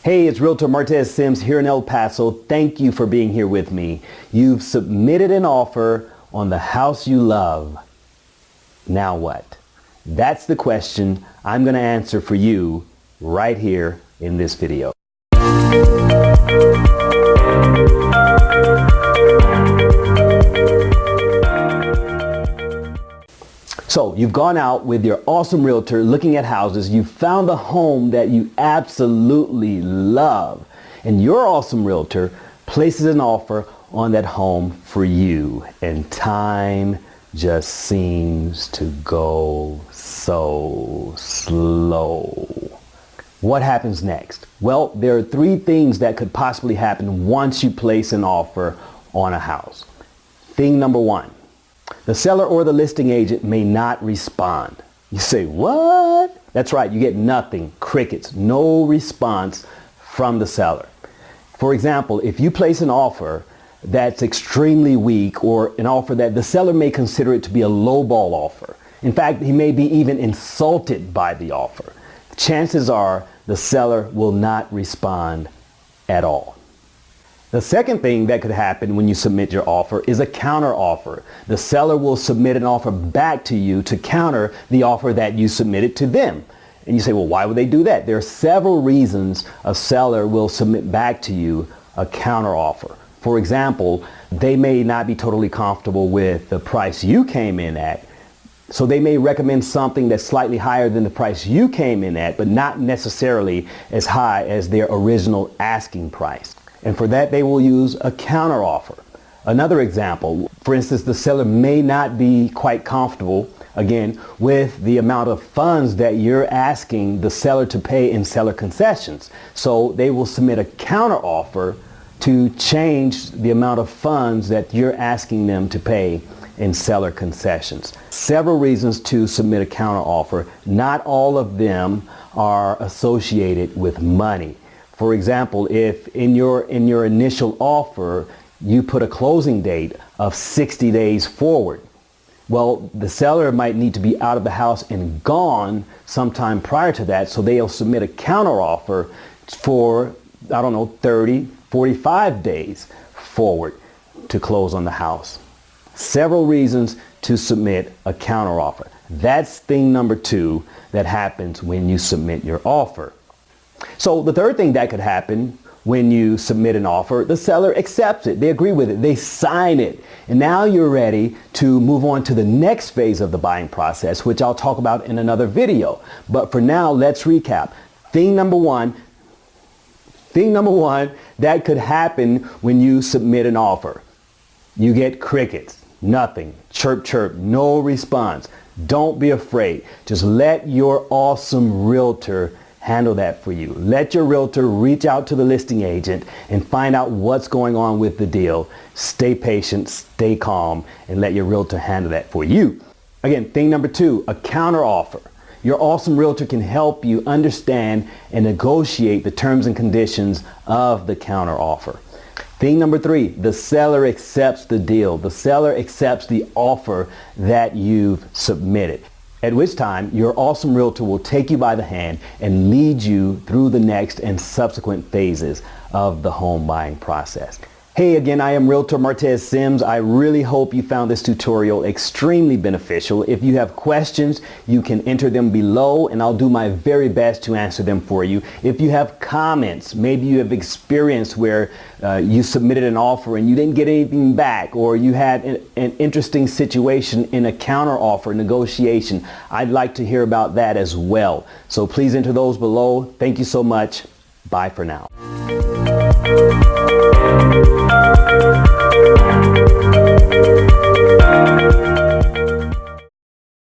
Hey, it's Realtor Martez Sims here in El Paso. Thank you for being here with me. You've submitted an offer on the house you love. Now what? That's the question I'm going to answer for you right here in this video. So you've gone out with your awesome realtor looking at houses. You found a home that you absolutely love. And your awesome realtor places an offer on that home for you. And time just seems to go so slow. What happens next? Well, there are three things that could possibly happen once you place an offer on a house. Thing number one. The seller or the listing agent may not respond. You say, what? That's right, you get nothing, crickets, no response from the seller. For example, if you place an offer that's extremely weak or an offer that the seller may consider it to be a lowball offer, in fact, he may be even insulted by the offer, chances are the seller will not respond at all. The second thing that could happen when you submit your offer is a counter offer. The seller will submit an offer back to you to counter the offer that you submitted to them. And you say, well, why would they do that? There are several reasons a seller will submit back to you a counter offer. For example, they may not be totally comfortable with the price you came in at. So they may recommend something that's slightly higher than the price you came in at, but not necessarily as high as their original asking price. And for that, they will use a counter offer. Another example, for instance, the seller may not be quite comfortable, again, with the amount of funds that you're asking the seller to pay in seller concessions. So they will submit a counter offer to change the amount of funds that you're asking them to pay in seller concessions. Several reasons to submit a counter offer. Not all of them are associated with money. For example, if in your initial offer, you put a closing date of 60 days forward, well, the seller might need to be out of the house and gone sometime prior to that, so they'll submit a counter offer for, 30, 45 days forward to close on the house. Several reasons to submit a counter offer. That's thing number two that happens when you submit your offer. So the third thing that could happen when you submit an offer, the seller accepts it, they agree with it, they sign it, and now you're ready to move on to the next phase of the buying process, which I'll talk about in another video. But for now, let's recap. Thing number one that could happen when you submit an offer. You get crickets, nothing, chirp, chirp, no response. Don't be afraid. Just let your awesome realtor handle that for you. Let your realtor reach out to the listing agent and find out what's going on with the deal. Stay patient, stay calm, and let your realtor handle that for you. Again, thing number two, a counter offer. Your awesome realtor can help you understand and negotiate the terms and conditions of the counter offer. Thing number three, the seller accepts the deal. The seller accepts the offer that you've submitted. At which time, your awesome realtor will take you by the hand and lead you through the next and subsequent phases of the home buying process. Hey again, I am Realtor Martez Sims. I really hope you found this tutorial extremely beneficial. If you have questions, you can enter them below and I'll do my very best to answer them for you. If you have comments, maybe you have experience where you submitted an offer and you didn't get anything back, or you had an interesting situation in a counter offer negotiation, I'd like to hear about that as well. So please enter those below. Thank you so much. Bye for now.